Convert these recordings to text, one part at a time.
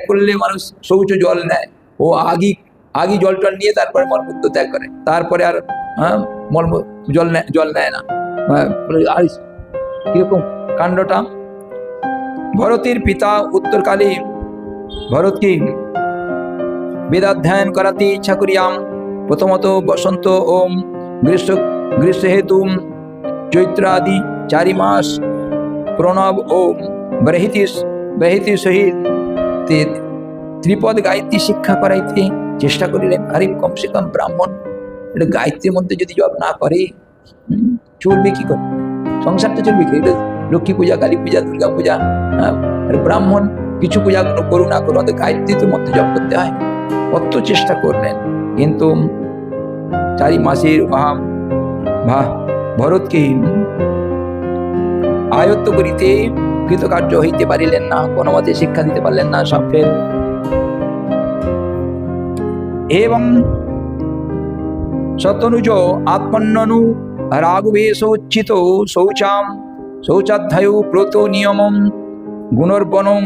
করলে মানুষ শৌচ জল নেয়, ও আগে জল টল নিয়ে তারপরে মলমূত্র ত্যাগ করে, তারপরে আর জল নেয় না। আর কিরকম কাণ্ডটা। ভরতের পিতা উত্তরকালে ভরতকে বেদাধ্যয়ন করাতে ইচ্ছা করিয়াম। প্রথমত বসন্ত ও গ্রীষ্ম হেতু চৈত্র আদি 4 মাস প্রণব ও ব্রহিতি সহিত ত্রিপদ গায়ত্রী শিক্ষা করাইতে চেষ্টা করিলেন। আরে কমসে কম ব্রাহ্মণ এটা গায়ত্রীর মধ্যে যদি জপ না করে চলবে কি করে, সংসারটা চলবে কি? লক্ষ্মী পূজা, কালী পূজা, দুর্গা পূজা, আর ব্রাহ্মণ কিছু পূজা করুন না করুন, আমাদের গায়ত্রীর মধ্যে জপ করতে হয়। কত চেষ্টা করলেন, কিন্তু 4 মাসের ভরতকে আয়ত্ত করিতে কৃতকার্য হইতে পারিলেন না, কোনো মতে শিক্ষা দিতে পারলেন না, সব ফেল। এবং শতনুজ আত্মন্ননু রাগবেশোচ্ছিত শৌচাধ্যায় ব্রত নিয়মম গুণর্বণম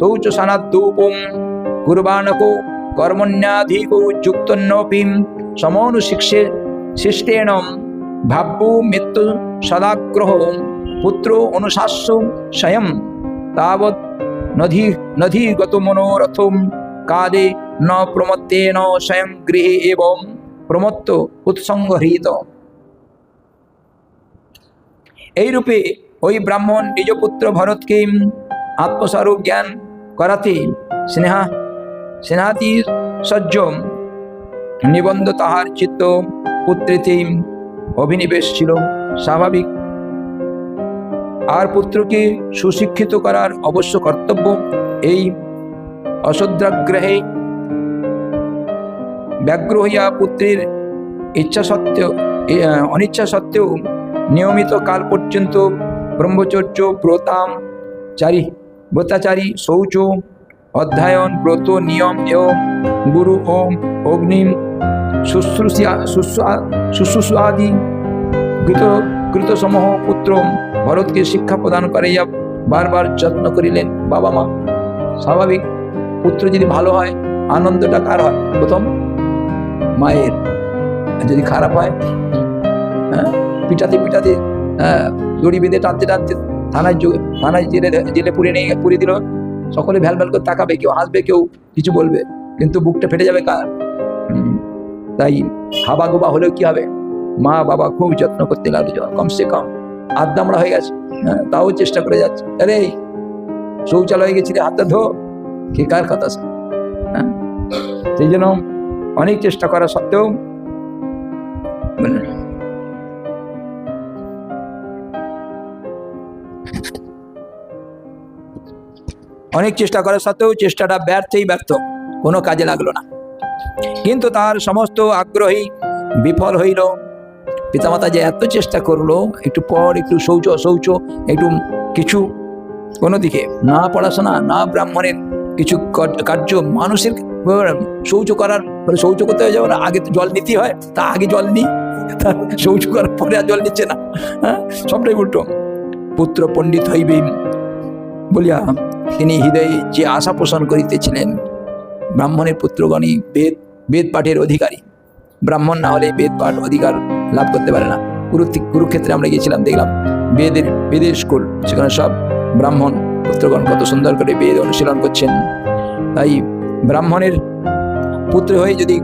শৌচসানাদ্যুপম কুর্বাণকো কর্মণ্যাধিকো যুক্তন্নপিম সমনুশিক্ষে শিষ্টেন ভাব্যু মৃত্যু সদাগ্রহ পুত্র অনুশাস্য স্বয়ং তাবৎ নধিগত মনোরথম কাদে ন প্রমত্তেন স্বয়ং গৃহে এবং প্রমত্ত উৎসংগহৃত। এইরূপে ওই ব্রাহ্মণ নিজ পুত্র ভরতকে আত্মস্বরূপ জ্ঞান করাতে স্নেহাতি সহ্য নিবন্ধ তাহার চিত্ত পুত্রেতে অভিনিবেশ ছিল স্বাভাবিক। আর পুত্রকে সুশিক্ষিত করার অবশ্য কর্তব্য। এই অশ্রদ্ধাগ্রহে ব্যগ্র হইয়া পুত্রের অনিচ্ছা সত্ত্বেও নিয়মিত কাল পর্যন্ত ব্রহ্মচর্য ব্রতাচারী শৌচ অধ্যয়ন ব্রত নিয়ম এবং গুরু ও অগ্নি শুশ্রূষাদি কৃতসমূহ পুত্র ভরতকে শিক্ষা প্রদান করাইয়া বারবার যত্ন করিলেন। বাবা মা স্বাভাবিক, পুত্র যদি ভালো হয় আনন্দটা কার হয়? প্রথম মায়ের। যদি খারাপ হয় পিটাতে দড়ি বেঁধে টানতে থানায় জেলে পুড়িয়ে দিল, সকলে ভ্যাল ভ্যাল করে তাকাবে, কেউ হাসবে, কেউ কিছু বলবে, কিন্তু বুকটা ফেটে যাবে কার? তাই হাবা গোবা হলেও কি হবে, মা বাবা খুব যত্ন করতে লাগলো। কমসে কম আধদামড়া হয়ে গেছে, তাও চেষ্টা করে যাচ্ছে, আরে শৌচালয়ে গেছিলে হাতটা ধো, কে কার কথা? সেই জন্য অনেক চেষ্টা করা সত্ত্বেও চেষ্টাটা ব্যর্থ, কোনো কাজে লাগলো না। কিন্তু তার সমস্ত আগ্রহী বিফল হইল। পিতামাতা যে এত চেষ্টা করলো, একটু পর একটু শৌচ একটু কিছু, কোনো দিকে না পড়াশোনা না ব্রাহ্মণের কিছু কার্য, মানুষের শৌচ করার শৌচ করতে হয়ে যাবে না, আগে তো জল নিতে হয়, তা আগে জল নিই, তার শৌচ করার পরে আর জল নিচ্ছে না, সবটাই উল্টো। পুত্র পণ্ডিত হইবে বলিয়া তিনি হৃদয়ে যে আশা পোষণ করিতেছিলেন। ব্রাহ্মণের পুত্রগণই বেদ পাঠের অধিকারী, ব্রাহ্মণ না হলে বেদ পাঠ অধিকার লাভ করতে পারে না। কুরুক্ষেত্রে আমরা গিয়েছিলাম, দেখলাম বেদের স্কুল, সেখানে সব ব্রাহ্মণ পুত্রগণ কত সুন্দর করে বেদ অনুশীলন করছেন। তাই ব্রাহ্মণের পুত্র হয়ে যদি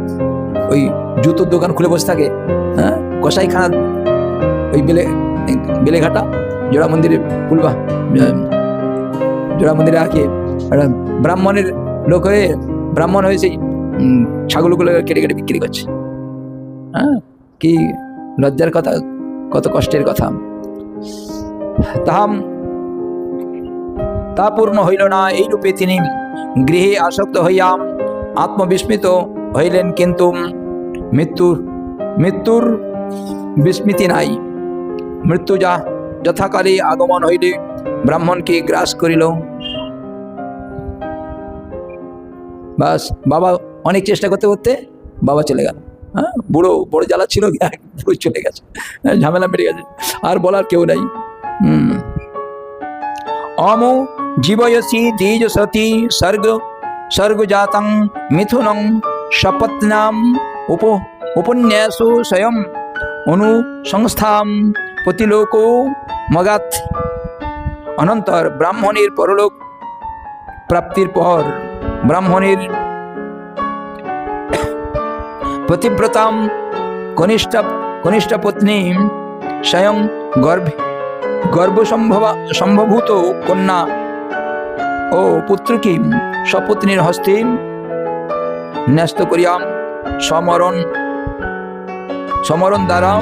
ওই জুতোর দোকান খুলে বসে থাকে, কসাইখানা ওই বেলেঘাটা জোড়া মন্দিরে জোড়া মন্দিরে আগে ব্রাহ্মণের লোক হয়ে ব্রাহ্মণ হয়ে সেই ছাগলগুলো কেটে বিক্রি করছে, কি লজ্জার কথা, কত কষ্টের কথা। তা পূর্ণ হইল না। এইরূপে তিনি গৃহে আসক্ত হইয়া আত্মবিস্মৃত হইলেন, কিন্তু মৃত্যুর বিস্মৃতি নাই। মৃত্যু যথাকালে আগমন হইলে ব্রাহ্মণকে গ্রাস করিল। বাস, বাবা অনেক চেষ্টা করতে করতে বাবা চলে গেল। বুড়ো বড় জ্বালা ছিল, বুড়ো চলে গেছে, ঝামেলা মেরে গেছে, আর বলার কেউ নাই। জীবয়সি তেজসতি স্বর্গজাতং মিথুনং সপত্নাম উপন্যাসো স্বয়ং অনুসংস্থাম প্রতিলোকো মগাত। অনন্তর ব্রাহ্মণের পরলোক প্রাপ্তির পর ব্রাহ্মণের পতিব্রতাম কনিষ্ঠ পত্নী স্বয়ং গর্ভসম্ভূত কন্যা ও পুত্রকে সপত্নীর হস্তে ন্যস্ত করিয়া সমরণ দ্বারা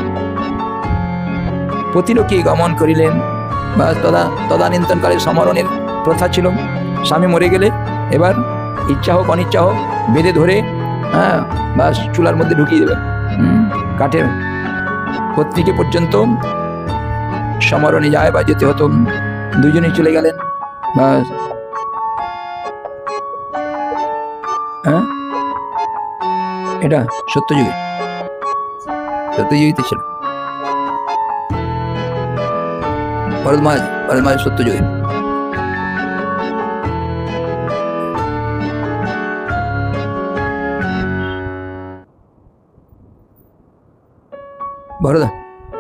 প্রতিলোকে গমন করিলেন। বা তদানীন্তনকালে সমরণের প্রথা ছিল। স্বামী মরে গেলে এবার ইচ্ছা হোক অনিচ্ছা হোক বেঁধে ধরে বা চুলার মধ্যে ঢুকিয়ে দেবেন, কাঠের পত্নীকে পর্যন্ত সমরণে যায় বা যেতে হতো। দুজনেই চলে গেলেন। বা এটা সত্যযুগীতে ছিল। ভরতমাজ সত্যযুগে।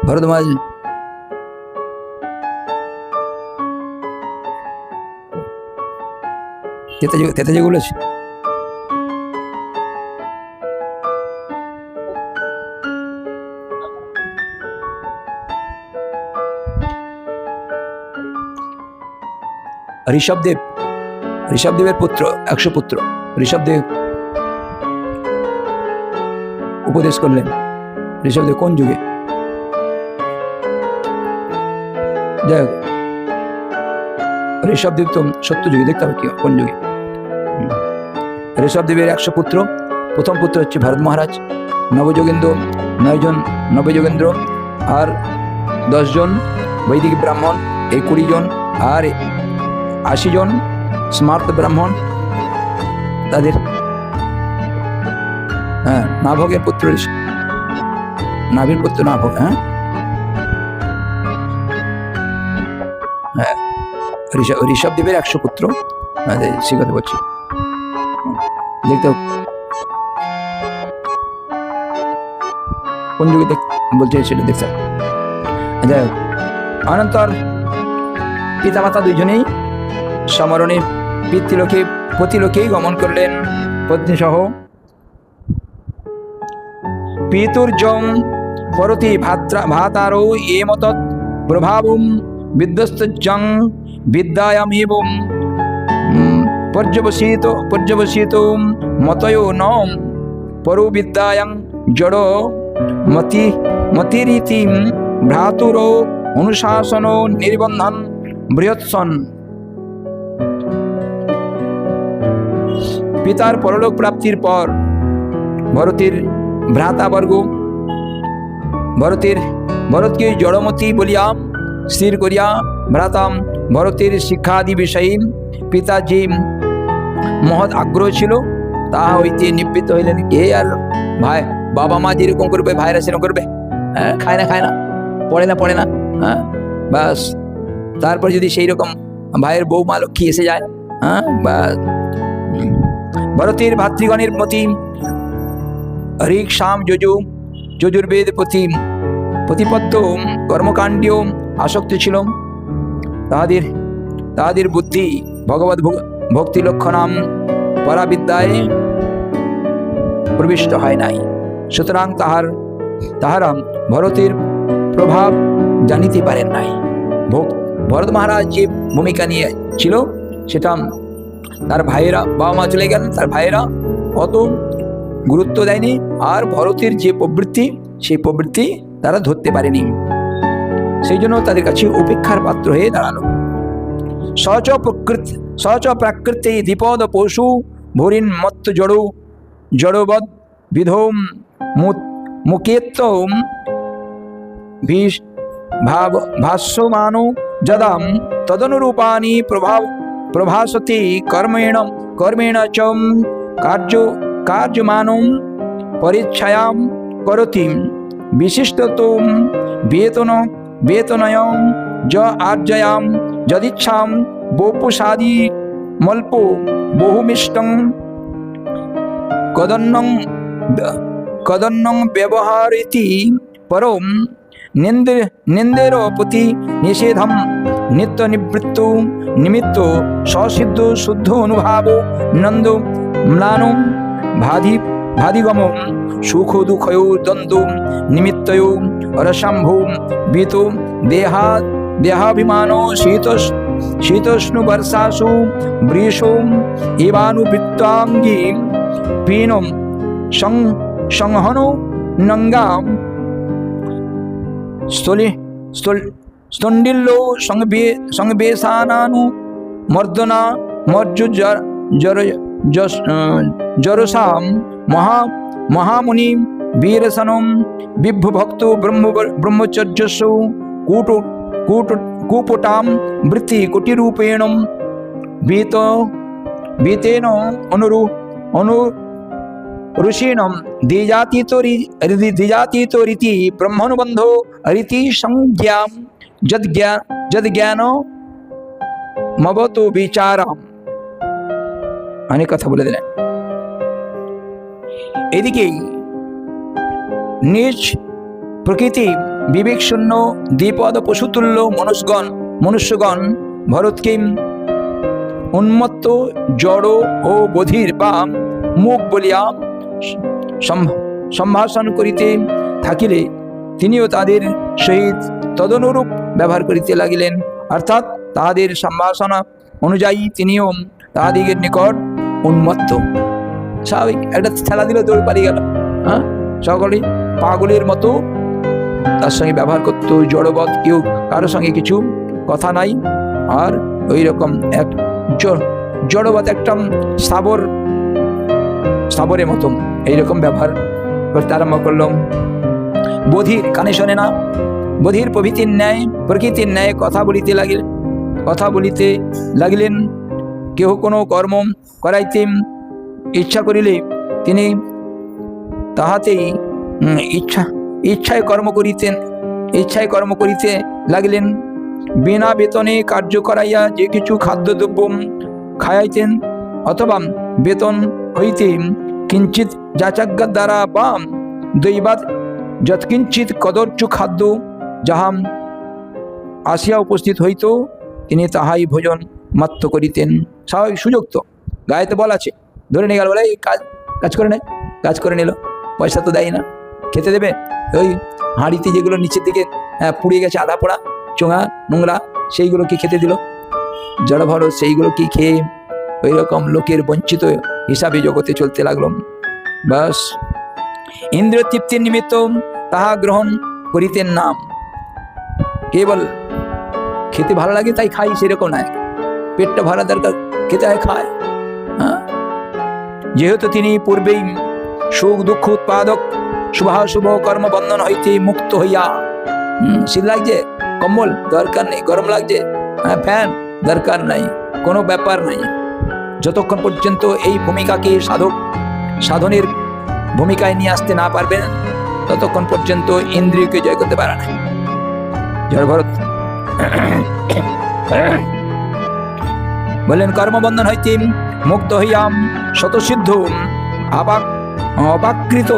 ভরতমাজ তেতা যুগ বলেছে। ঋষভদেবের পুত্র 100 পুত্র ঋষভদেব উপদেশ করলেন। ঋষভদেব কোন যুগে? যাই হোক, ঋষভদেব তো সত্য যুগে, দেখতে হবে কি কোন যুগে। ঋষভদেবের 100 পুত্র। প্রথম পুত্র হচ্ছে ভরত মহারাজ। নবযোগেন্দ্র 9 জন নবযোগেন্দ্র, আর 10 জন বৈদিক ব্রাহ্মণ, এই 20 জন, আর 80 জন স্মার্ত ব্রাহ্মণ। তাদের নাভগের পুত্র, নাভির পুত্র নাভগ। ঋষভদেবের 100 পুত্র, সে কথা বলছি। দেখতে কোন যুগে বলছে সেটা দেখতে। যাই হোক, অনন্তর পিতামাতা দুইজনেই সমরণে প্রতিলোকেই গমন করলেন পত্নী সহ। পিতুর্যং করতি ভাতারো এমতৎ প্রভাবং বিদ্যস্তজং বিদ্যায়ামেব পর্যবসিত মতয়ো ন পরো বিদ্যায়াং জড় মতিরীতি ভ্রাতুরো অনুশাসন নির্বন্ধন বৃহৎসন। পিতার পরলোক প্রাপ্তির পর ভরতের ভ্রাতাবর্গ ভরতকে জড়মতি বলিয়া স্থির করিয়া ভ্রাতাম ভরতের শিক্ষাদি বিষয়ে পিতা যে মহৎ আগ্রহ ছিল তাহা হইতে নিবৃত্ত হইলেন। কে আর ভাই বাবা মা যেরকম করবে ভাইরা সেরকম করবে? খায় না পড়ে না বাস। তারপর যদি সেই রকম ভাইয়ের বউ মা লক্ষ্মী এসে যায়, বা ভরতের ভাতৃগণের প্রতি ঋক সাম যজুর্বেদ প্রতিপত্ত কর্মকাণ্ডীয় আসক্তি ছিল। তাহাদের বুদ্ধি ভগবত ভক্তি লক্ষণাম পরাবিদ্যায় প্রবিষ্ট হয় নাই। সুতরাং তাহারা ভরতের প্রভাব জানিতে পারেন নাই। ভরত মহারাজ যে ভূমিকা নিয়ে ছিল সেটা তার ভাইয়েরা, বাবা মা চলে গেলেন, তার ভাইয়েরা অত গুরুত্ব দেয়নি। আর ভরতের যে প্রবৃত্তি, সেই প্রবৃত্তি তারা ধরতে পারেনি। সেই জন্য তাদের কাছে উপেক্ষার পাত্র হয়ে দাঁড়ালো। সচ প্রাকৃতে দ্বিপদ পশু ভরিন মত্ত জড়বদ বিধৌম মুকেত ভাষ্যমানো যদাম তদনুরূপানি প্রভাসতি কর্মেণ চ কার্যমানম পরিচ্ছায়াম করতি বিশিষ্টতম বেতনয়ম য আর্যয়াম যদিচ্ছাম বপুষাদি মল্প বহুমিষ্টং কদন্নং ব্যবহারিতি পরম নিন্দের প্রতি নিষেধম নিত্য নিবৃত্ত নিমিত্ত সসিদ্ধ শুদ্ধ অনুভাব নন্দ ম্লানো ভাদিগম সুখ দুঃখয় দ্বন্দ্ব নিমিত্তয় রসাম্ভু বিত দেহাভিমান শীতোষ্ণ বর্ষাসু বৃষো ইবানুবৃত্তাঙ্গী পীনম সংহনো নঙ্গাম স্তন্ডিল্লো সংবেশানানু মর্দনা মর্জু জরসাম মহামুনি বীরসনম বিভ্ভক্ত ব্রহ্মচর্যসু কুপটাম বৃত্তি কুটিরূপেণ बीतेन ऋषीणं द्विजातीतो रीति ब्रह्मनुबंधो रीति संज्ञां जद्ज्ञानो मवतो विचारम अनेक कथा बोले दिलेन। एदिके निज प्रकृति विवेक शून्य द्विपद पशुतुल्य मनुष्यगण भरतके उन्मत्त जड़ ओ बधिर बा मुख बलिया सम्भाषण करिते থাকিলে তিনিও তাদের সহিত তদনুরূপ ব্যবহার করিতে লাগিলেন, অর্থাৎ তাহাদের সম্ভাষণ অনুযায়ী তিনিও তাহাদিগের নিকট উন্মত্ত। স্বাভাবিক, একটা ঠেলা দিল দৌড় পালিয়ে গেল, হ্যাঁ, সকলে পাগলের মতো তার সঙ্গে ব্যবহার করত। জড়বৎ, কেউ কারোর সঙ্গে কিছু কথা নাই, আর ওই রকম এক জড়বৎ একটা স্থাবরের মতো এইরকম ব্যবহার করতে আরম্ভ করলাম। বধির, কানে শোনে না, বধির প্রভৃতির ন্যায় প্রকৃতির ন্যায় কথা বলিতে লাগিলেন। কেহ কোনো কর্ম করাইতে ইচ্ছা করিলে তিনি তাহাতেই ইচ্ছায় কর্ম করিতে লাগিলেন। বিনা বেতনে কার্য করাইয়া যে কিছু খাদ্যদ্রব্য খাইতেন, অথবা বেতন হইতে কিঞ্চিত যাচাজ্ঞার দ্বারা বা দৈবাৎ যৎকিঞ্চিত কদর্য খাদ্য যাহা আসিয়া উপস্থিত হইত, তিনি তাহাই ভোজন মাত্র করিতেন। স্বাভাবিক, সুযোগ তো গায়েতে বল আছে, ধরে নিয়ে গেল, বলে এই কাজ করে নেয়, কাজ করে নিল, পয়সা তো দেয় না, খেতে দেবে। ওই হাঁড়িতে যেগুলো নিচের দিকে পুড়ে গেছে, আধা পোড়া চোঙা নোংরা, সেইগুলো কি খেতে দিল? জড় ভরো সেইগুলো কি খেয়ে ওই রকম লোকের বঞ্চিত হিসাবে জগতে চলতে লাগলো। বাস, ইন্দ্রিয় তৃপ্তির নিমিত্ত তাহা গ্রহণ করিতেন না। কেবল খেতে ভালো লাগে তাই খাই, সেরকম নয়। পেটটা ভরা দরকার, খেতে হয়, খায়। হ্যাঁ, যেহেতু তিনি পূর্বেই সুখ দুঃখ উৎপাদক শুভাশুভ কর্ম বন্ধন হইতে মুক্ত হইয়া, শীত লাগছে, কম্বল দরকার নেই, গরম লাগছে, ফ্যান দরকার নাই, কোনো ব্যাপার নাই। যতক্ষণ পর্যন্ত এই ভূমিকাকে সাধনের ভূমিকায় নিয়ে আসতে না পারবেন, ততক্ষণ পর্যন্ত ইন্দ্রিয়কে জয় করতে পারে না। জয় ভরত বললেন, কর্মবন্ধন হইতে মুক্ত হইয়াম শতসিদ্ধ অপাকৃত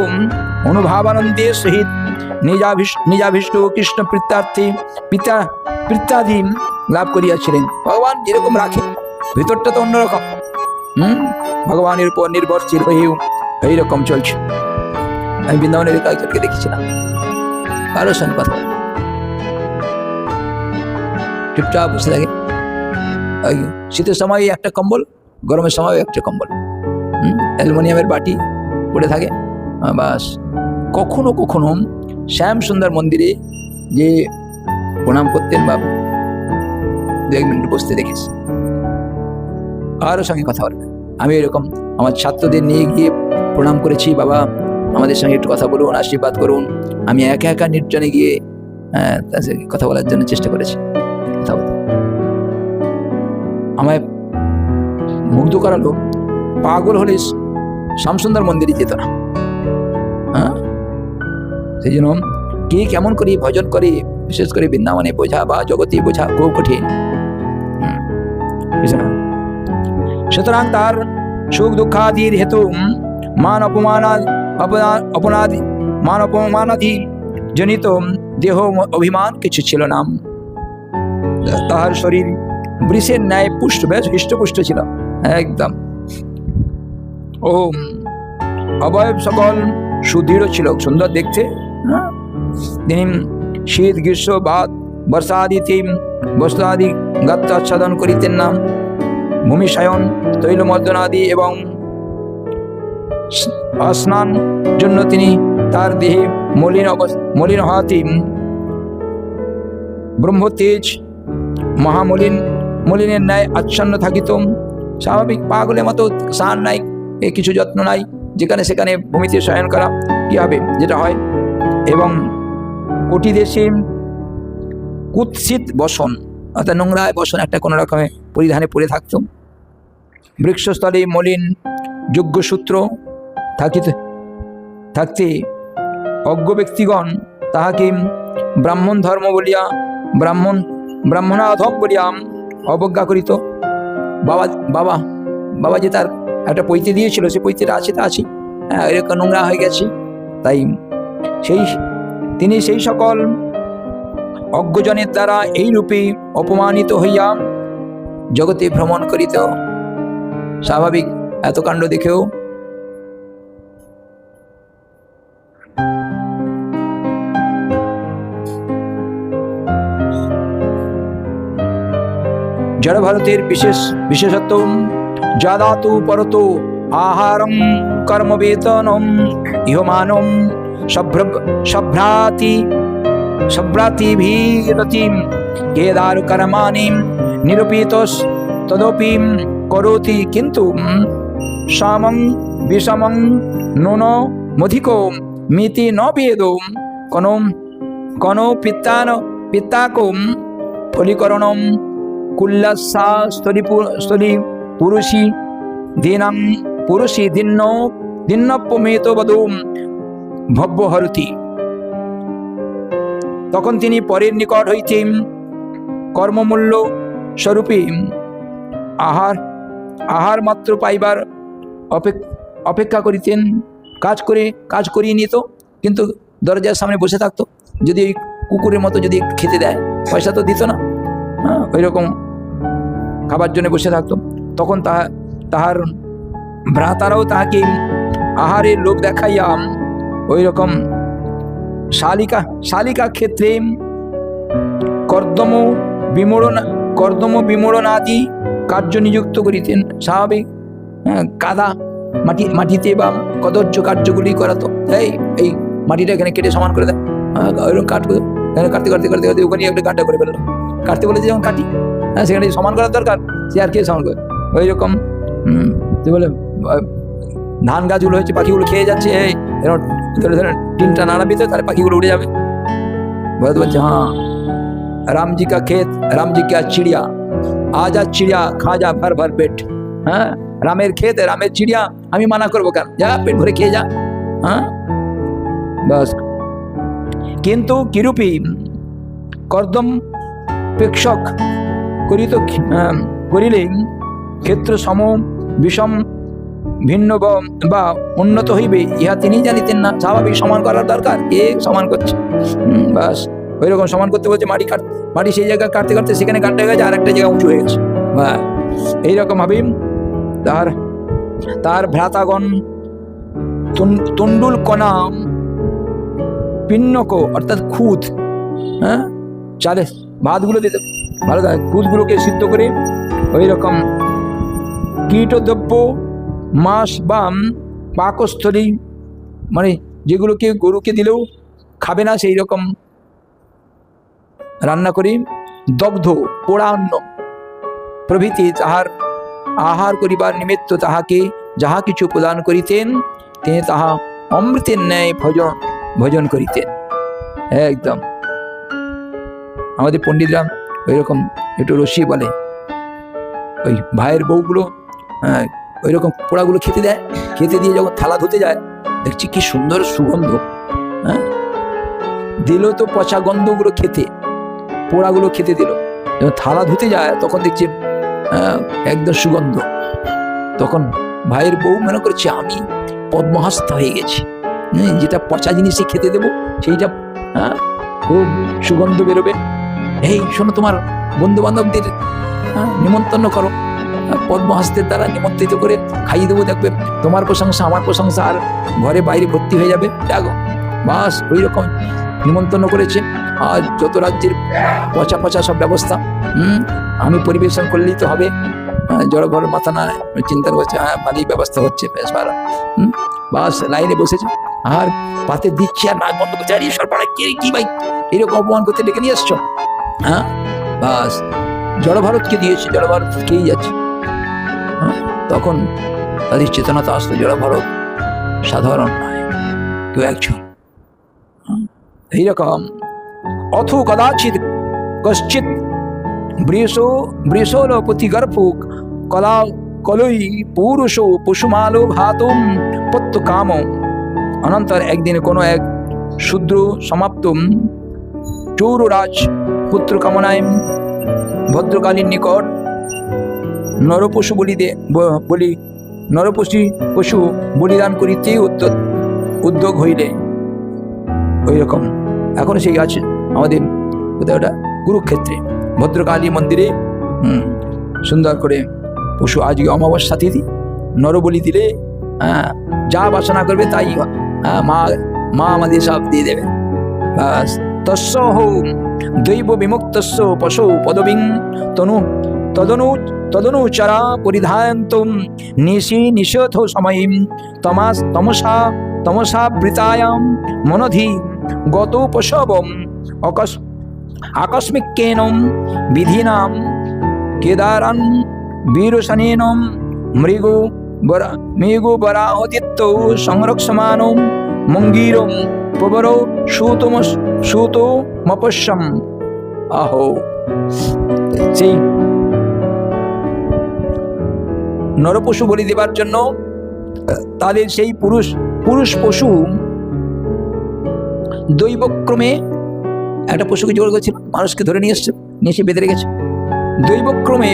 অনুভাবানন্দের সহিত নিজাভিষ্ট কৃষ্ণ প্রীত্যাদি লাভ করিয়াছিলেন। ভগবান যেরকম রাখে, ভিতরটা তো অন্যরকম। ভগবানের উপর নির্ভরশীল হয়েও এইরকম চলছে। আমি বৃন্দাবনের কয়েকজনকে দেখেছিলাম, কারোর সঙ্গে কথা চুপচাপ বসে থাকে। শীতের সময় একটা কম্বল, গরমের সময় একটা কম্বল, অ্যালুমিনিয়ামের বাটি পড়ে থাকে। বাস, কখনো কখনো শ্যাম সুন্দর মন্দিরে যে প্রণাম করতেন বা 2 মিনিট বসতে দেখেছি, কারো সঙ্গে কথা বলবেন। আমি এরকম আমার ছাত্রদের নিয়ে গিয়ে প্রণাম করেছি, বাবা আমাদের সঙ্গে একটু কথা বলুন, আশীর্বাদ করুন। আমি একা একা নির্জনে গিয়ে তার সঙ্গে কথা বলার জন্য চেষ্টা করেছি। কথা বলতে আমায় মুগ্ধ করালো। পাগল হলে শ্যামসুন্দর মন্দিরে যেত না। হ্যাঁ, সেই জন্য কে কেমন করে ভজন করে, বিশেষ করে বৃন্দাবনে বোঝা বা জগতে বোঝা খুব কঠিন। সুতরাং তার সুখ দুঃখাদির হেতু মান অপমানাদি জনিত দেহ অভিমান কিছু ছিল না। তাহার শরীর বৃষের ন্যায় পুষ্ট, বেশ হৃষ্টপুষ্ট ছিল একদম। ও অবয়ব সকল সুদৃঢ় ছিল, সুন্দর দেখতে। তিনি শীত গ্রীষ্ম বাত বর্ষাদিতে বস্ত্রাদি গাত্র আচ্ছাদন করিতেন না। ভূমিশায়ন তৈলমর্দনাদি এবং স্নান জন্য তিনি তার দেহে মলিন হওয়াতে ব্রহ্মতেজ মলিনের ন্যায় আচ্ছন্ন থাকিত। স্বাভাবিক পাগলের মতো স্নান নাই, কিছু যত্ন নাই, যেখানে সেখানে ভূমিতে শয়ন করা কি হবে, যেটা হয়। এবং কোটি দেশে কুৎসিত বসন, অর্থাৎ নোংরায় বসন একটা কোনো রকমের পরিধানে পরে থাকত। বৃক্ষস্থলে মলিন যজ্ঞসূত্র থাকতে অজ্ঞ ব্যক্তিগণ তাহাকে ব্রাহ্মণ ধর্ম বলিয়া ব্রাহ্মণাধম বলিয়া অবজ্ঞা করিত। বাবা যে তার একটা পৈতে দিয়েছিল, সে পৈতেটা আছে তা আছে, এরকম নোংরা হয়ে গেছে। তাই তিনি সেই সকল অজ্ঞজনের দ্বারা এই রূপে অপমানিত হইয়া জগতে ভ্রমণ করিত। স্বাভাবিক এত কাণ্ড দেখেও জড় ভারতের বিশেষত্ব যাদাতু পরতো আহারং কর্ম বেতনম ইহমানম সভ্রাতিভিরতিম কেদারু কর্মাণি নিরূপিতস তদপি করোতি কিন্তু সামং বিষমং নুন মধিকো মিতি ন বেদো কোন পিত্তাকম ফলিকরণম কুল্লাসা স্থলি পুরুষি দিন্নপ্যমেত বদুম ভব্যহরতি। তখন তিনি পরের নিকট হইতে কর্মমূল্য স্বরূপে আহার মাত্র পাইবার অপেক্ষা করিতেন। কাজ করিয়ে নিত, কিন্তু দরজার সামনে বসে থাকতো। যদি ওই কুকুরের মতো যদি খেতে দেয়, পয়সা তো দিত না, ওই রকম খাবার জন্য বসে থাকতো। তখন তাহার ভ্রাতারাও তাহাকে আহারের লোভ দেখাইয়া ওই রকম শালিকা ক্ষেত্রে কর্দম বিমোড়নাদি কার্য নিযুক্ত করিতেন। স্বাভাবিক কাদা মাটিতে বা কদর্য কার্যগুলি করাতো। এই মাটিটা এখানে কেটে সমান করে দেয়, ওইরকম কাটতে ওখানে একটা গাড্ডা করে ফেললো। কাটতে বলেছে যেমন কাটি, সেখানে সমান করার দরকার, সে আর কে সমান করে। ওই রকম বলে ধান গাছগুলো হয়েছে, পাখিগুলো খেয়ে যাচ্ছে, ধরে টিনটা নাড়াবি তো তাহলে পাখিগুলো উড়ে যাবে। ভরত বলছে, হ্যাঁ রামজি কা খেত রামজি কা চিড়িয়া, আজা চিড়িয়া খা যা ভর ভর পেট। হ্যাঁ, রামের ক্ষেত রামের চিড়িয়া, আমি মানা করবো কেন, যা পেট ভরে খেয়ে যা। হ্যাঁ বাস। কিন্তু কিরূপী কর্দম প্রেক্ষক করিলে ক্ষেত্র সম বিষম ভিন্ন বা উন্নত হইবে, ইহা তিনি জানিতেন না। স্বাভাবিক সমান করার দরকার, কে সমান করছে, বাস ওই রকম সমান করতে বলছে। মাটি সেই জায়গায় কাটতে সেখানে কাটতে হয়ে গেছে, আর একটা জায়গা উঁচু হয়ে গেছে। বা এইরকম ভাবে তার ভ্রাতাগণ তন্ডুল কণা পিণ্যক অর্থাৎ খুদ, হ্যাঁ চালে ভাতগুলো দিতে ভালো থাকে, খুদগুলোকে সিদ্ধ করে ওই রকম কীটদ্রব্য মাছ বা পাকস্থলী, মানে যেগুলোকে গরুকে দিলেও খাবে না সেই রকম রান্না করে দগ্ধ পোড়া অন্ন প্রভৃতি তাহার আহার করিবার নিমিত্ত তাহাকে যাহা কিছু প্রদান করিতেন, তিনি তাহা অমৃতের ন্যায় ভোজন করিতেন। একদম আমাদের পণ্ডিতরা ওই রকম একটু রসি বলে, ওই ভাইয়ের বউগুলো ওই রকম পোড়াগুলো খেতে দেয়, খেতে দিয়ে যখন থালা ধুতে যায় দেখছি কি সুন্দর সুগন্ধ। হ্যাঁ, দিল তো পচা গন্ধগুলো খেতে, পোড়াগুলো খেতে দিল, যখন থালা ধুতে যায় তখন দেখছি একদম সুগন্ধ। তখন ভাইয়ের বউ মনে করছে আমি পদ্মহস্ত হয়ে গেছি, যেটা পচা জিনিসই খেতে দেবো সেইটা খুব সুগন্ধ বেরোবে। এই শোনো, তোমার বন্ধু বান্ধবদের নিমন্ত্রণ করো, পদ্মহস্তের দ্বারা নিমন্ত্রিত করে খাইয়ে দেবো, দেখবে তোমার প্রশংসা আমার প্রশংসা আর ঘরে বাইরে ভর্তি হয়ে যাবে। দেখো বাস ওই রকম নিমন্ত্রণ করেছে। আর যত রাজ্যের পচা পচা সব ব্যবস্থা আমি পরিবেশন করলেই তো হবে, জড় ঘর মাথা না চিন্তা করছে, ভালো ব্যবস্থা হচ্ছে, বেশ ভালো। বাস লাইনে বসেছে আর পাতে দিচ্ছে আর নাক বন্ধ করছে, আর ঈশ্বর পাড়ায় কে কি ভাই এরকম অপমান করতে ডেকে নিয়ে আসছো। বাস জড় ভারতকে দিয়েছে, জড় ভারত খেয়েই যাচ্ছে। তখন তাদের চেতনতা আসলো, জড় ভারত সাধারণ নয়, কেউ একজন। এইরকম অথ কদাচিৎ কশ্চিৎ বৃষোলপতি গর্ভ কলা কলই পুরুষ পশুমালো ভাতুম পত্ত কাম। অনন্তর একদিন কোনো এক শূদ্র সমাপ্ত চৌররাজ পুত্র কামনায় ভদ্রকালীর নিকট নরপশু পশু বলিদান করিতে উদ্যোগ হইলে। ওই রকম এখন সেই আছে আমাদের কোথায় ওটা কুরুক্ষেত্রে ভদ্রকালী মন্দিরে সুন্দর করে পশু আজকে অমাবস্যা তিথি নরবলি দিলে যা বাসনা করবে তাই মা আমাদের সব দিয়ে দেবে। বাস তস্য দৈব বিমুক্তস্য পশু পদবিং তদনুচরা পরিধায়ন্তম নিশি নিশথ সময়ীম তমসাবৃতায়াম মনধি গত পশবম আকস্মিকেনম বিধিনাম কেদারান বীরশনেনম মৃগবরাহতিত্য সংরক্ষমানম মঙ্গীরম পবর সুতমপশ্যম। আহো, সেই নরপশু বলি দেবার জন্য তাদের সেই পুরুষ পশু দৈবক্রমে একটা পশুকে জোর করেছিল, মানুষকে ধরে নিয়ে এসে বেঁধে রেখেছে। দৈবক্রমে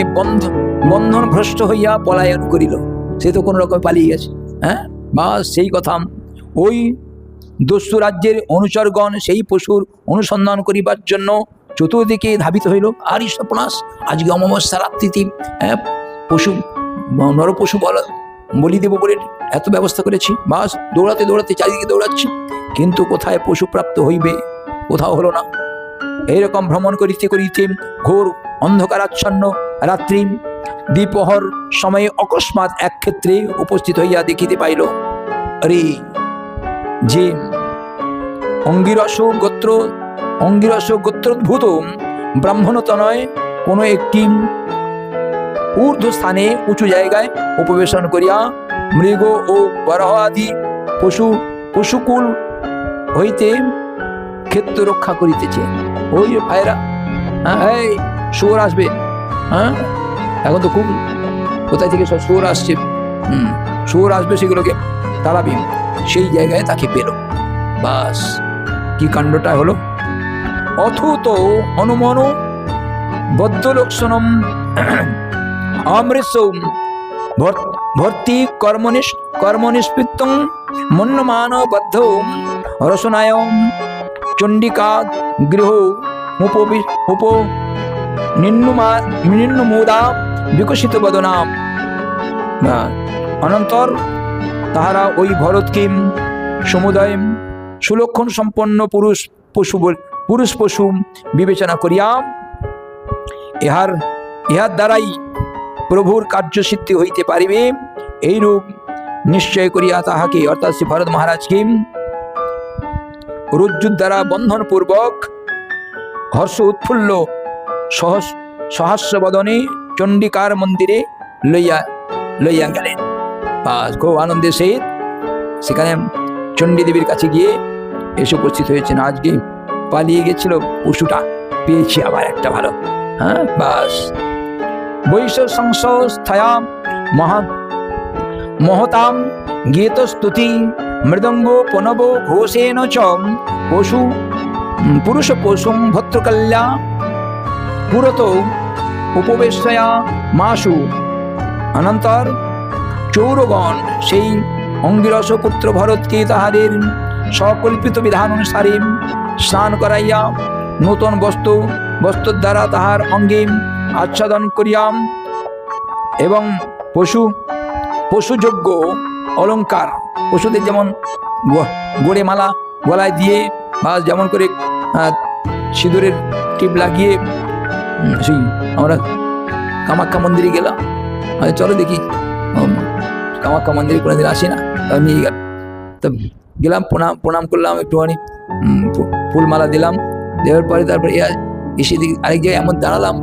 বন্ধন ভ্রষ্ট হইয়া পলায়ন করিল, সে তো কোনো রকম পালিয়ে গেছে। বা সেই কথা ওই দস্যু রাজ্যের অনুচরগণ সেই পশুর অনুসন্ধান করিবার জন্য চতুর্দিকে ধাবিত হইল। আর ঈশ্বরপনাশ, আজকে অমাবস্যা রাত্রিতে নরপশু বলি দেব বলে এত ব্যবস্থা করেছি, বাস দৌড়াতে দৌড়াতে চারিদিকে দৌড়াচ্ছি, কিন্তু কোথায় পশু প্রাপ্ত হইবে, কোথাও হলো না। এইরকম ভ্রমণ করিতে করিতে ঘোর অন্ধকারাচ্ছন্ন রাত্রি দ্বিপ্রহর সময়ে অকস্মাৎ এক ক্ষেত্রে উপস্থিত হইয়া দেখিতে পাইল, আরে যে অঙ্গিরস গোত্রোদ্ভূত ব্রাহ্মণতনয় কোনো একটি ঊর্ধ্ব স্থানে উঁচু জায়গায় উপবেশন করিয়া মৃগ ও বরাহ আদি পশুকুল হইতে ক্ষেত্র রক্ষা করিতেছে। ওই ভাইরা, এই শুয়োর আসবে, এখন তো খুব কোথায় থেকে সব শুয়োর আসছে, শুয়োর আসবে, সেগুলোকে তাড়াবি, সেই জায়গায় তাকে পেল। বাস কি কাণ্ডটা হলো। অথুত হনুমান বদ্ধলক্ষণম অমৃতসৌম ভর্তি কর্মনিষ্পৃত্তং মন্যমান বদ্ধ রসনায় চণ্ডিকা গৃহ নিম্নমোদা বিকশিত বদনাম। অনন্তর তাহারা ওই ভরতকে সমুদয় সুলক্ষণ সম্পন্ন পুরুষ পশু বিবেচনা করিয়া ইহার দ্বারাই প্রভুর কার্যসিদ্ধি হইতে পারিবে এইরূপ নিশ্চয় করিয়া তাহাকে, অর্থাৎ শ্রী ভরত মহারাজকে রজ্জুর দ্বারা বন্ধন পূর্বক হর্ষ উৎফুল্ল সহস্র বদনে চণ্ডিকার মন্দিরে লইয়া গেলেন। খুব আনন্দের সহিত সেখানে চণ্ডী দেবীর কাছে গিয়ে এসে উপস্থিত হয়েছেন। আজকে পালিয়ে গেছিল পশুটা, পেয়েছি আবার একটা ভালো। বাস বৈশ্য সংস্থয়া মহতাম গীতস্তুতি মৃদঙ্গ পনব ঘোষেন চ পুরুষ পশুম ভদ্রকল্যা পুরত উপবেশয়া মাসু। অনন্তর চৌরগণ সেই অঙ্গিরস পুত্র ভরতকে তাহাদের সকল্পিত বিধান অনুসারে স্নান করাইয়া নূতন বস্ত্র দ্বারা তাহার অঙ্গে আচ্ছাদন করিয়াম এবং পশুযোগ্য অলঙ্কার, পশুদের যেমন গোড়ে মালা গলায় দিয়ে বা যেমন করে সিঁদুরের টিপ লাগিয়ে সেই আমরা কামাখ্যা মন্দিরে গেলাম, চলো দেখি কামাখ্যা মন্দিরে কোনোদিন আসি না, নিয়ে গেল তো গেলাম, প্রণাম করলাম, একটুখানি ফুলমালা দিলাম, দেওয়ার পরে তারপরে এসে দেখি আরেক জায়গায় এমন দাঁড়ালাম,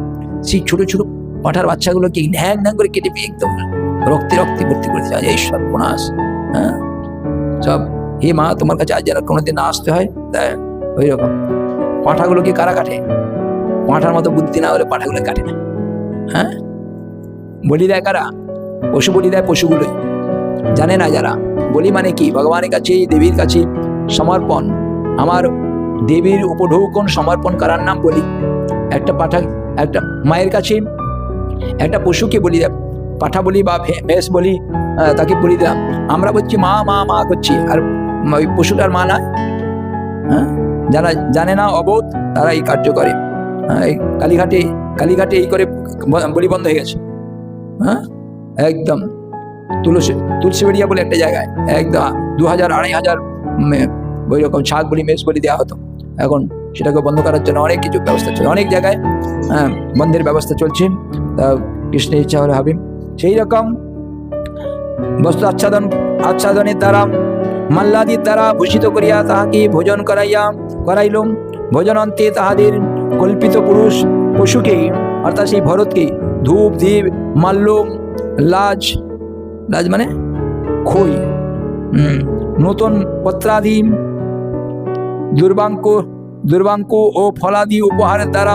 সেই ছোট ছোট পাঁঠার বাচ্চাগুলোকে ন্যাং ন্যাং করে কেটে পেয়ে একদম রক্তে ভর্তি করে দিচ্ছে। এই সব কোনাস, হ্যাঁ সব, হে মা তোমার কাছে আজ যেন কোনোদিন না আসতে হয়। তাই ওই রকম পাঁঠাগুলোকে কারা কাটে? পাঁঠার মতো বুদ্ধি না হলে পাঁঠাগুলো কাটে না। হ্যাঁ, বলি দেয় কারা? পশু বলি দেয় পশুগুলোই। জানে না যারা, বলি মানে কি? ভগবানের কাছে, দেবীর কাছে সমর্পণ। আমার দেবীর উপঢৌকন সমর্পণ করার নাম বলি। একটা পাঠা, একটা মায়ের কাছে একটা পশুকে বলি, পাঠা বলি বা ভেস বলি, তাকে বলি দিলাম। আমরা বলছি মা মা মা করছি, আর ওই পশুটার মা না। হ্যাঁ, যারা জানে না, অবোধ, তারা এই কার্য করে। এই কালীঘাটে এই করে বলি বন্ধ হয়ে গেছে। হ্যাঁ, একদম তুলসীবেড়িয়া বলে একটা জায়গায় একদম 2000-2500 ওই রকম ছাগ বলি, মেষ বলি দেওয়া হতো। এখন সেটাকে বন্ধ করার জন্য অনেক কিছু ব্যবস্থা চলছে, অনেক জায়গায় বন্ধের ব্যবস্থা চলছে। তা কৃষ্ণের ইচ্ছা হলে হবে। সেই রকম বস্ত্র আচ্ছাদনের দ্বারা মাল্লাদির দ্বারা ভূষিত করিয়া তাহাকে ভোজন করাইল। ভোজনান্তে তাহাদের কল্পিত পশুকে অর্থাৎ সেই ভরতকে ধূপ দীপ মাল্য লাজ মানে খই, নূতন পত্রাদি দুর্বাঙ্ক ও ফলাদি উপহারের দ্বারা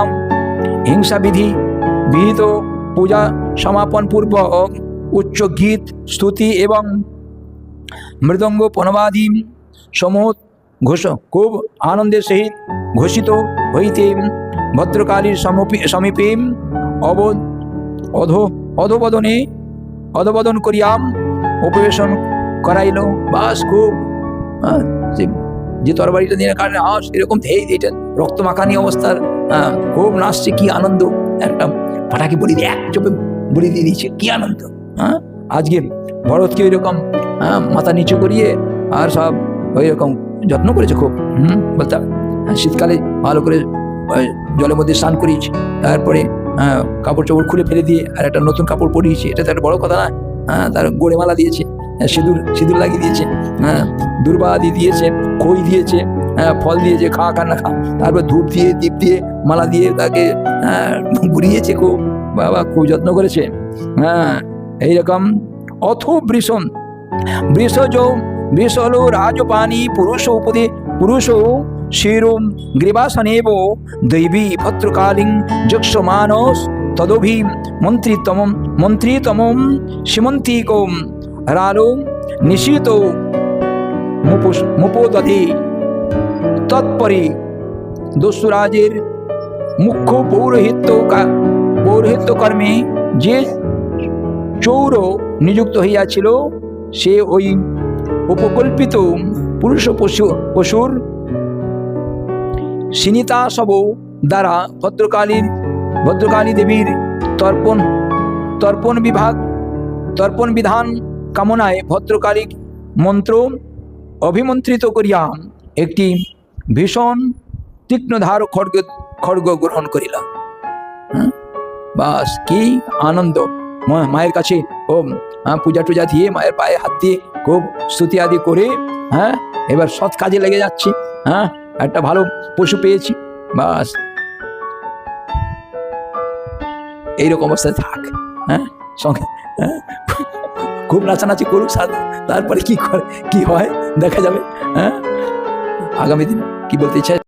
হিংসা বিহিত পূজা সমাপন পূর্বক উচ্চ গীত স্তুতি এবং মৃদঙ্গ প্রণবাদি সমূহ খুব আনন্দের সহিত ঘোষিত হইতে ভদ্রকালীর সমীপে অধবোধন করিয়াম উপবেশন করাইল। বাস খুব যে তরবারিটা দিয়ে কারণে এরকম এটা রক্ত মাখানি অবস্থার, খুব নাচছে, কি আনন্দ। একটা পাঠাকে বলি দিয়ে এক চোপে বলি দিয়ে দিয়েছে, কি আনন্দ। হ্যাঁ, আজকে ভরতকে ওই রকম মাথা নিচু করিয়ে আর সব ওই রকম যত্ন করেছে খুব। বলতাম শীতকালে ভালো করে জলের মধ্যে স্নান করিয়েছে, তারপরে কাপড় চোপড় খুলে ফেলে দিয়ে আর একটা নতুন কাপড় পরিয়েছে, এটা তো একটা বড় কথা না। তার গোড়ে মালা দিয়েছে, সিঁদুর লাগিয়ে দিয়েছে, দুর্বা আদি দিয়েছে, খই দিয়েছে, ফল দিয়েছে, খা না খা, তারপর ধূপ দিয়ে দীপ দিয়ে মালা দিয়ে তাকে ঘুরিয়েছে খুব। বাবা খুব যত্ন করেছে। হ্যাঁ, এইরকম অথ বৃষল রাজপানি পুরুষ শিরোম গ্রীবাসনেব দৈবী ভদ্রকালীং যক্ষমানস তদভি মন্ত্রিতম সীমন্তিকম রালো নিশীত মুপোদধি। তৎপরে দস্যুরাজের মুখ্য পৌরোহিত্য কর্মে যে চৌর নিযুক্ত হইয়াছিল, সে ওই উপকল্পিত পশুর সিনিতাসব দ্বারা ভদ্রকালী দেবীর তর্পণ বিধান কামনায় ভদ্রকালী মন্ত্র অভিমন্ত্রিত করিয়া একটি ভীষণ তীক্ষ্ণধার খড়গ গ্রহণ করিল। বাস কি আনন্দ! মায়ের কাছে ও পূজা টুজা দিয়ে মায়ের পায়ে হাত দিয়ে খুব স্তুতি আদি করে, হ্যাঁ, এবার সৎ কাজে লেগে যাচ্ছি। হ্যাঁ, একটা ভালো পশু পেয়েছি, বাস এইরকম অবস্থায় থাক। হ্যাঁ, সঙ্গে খুব নাচানাচি করুক, তারপরে কি হয় দেখা যাবে। হ্যাঁ, আগামী দিন কি বলতে ইচ্ছা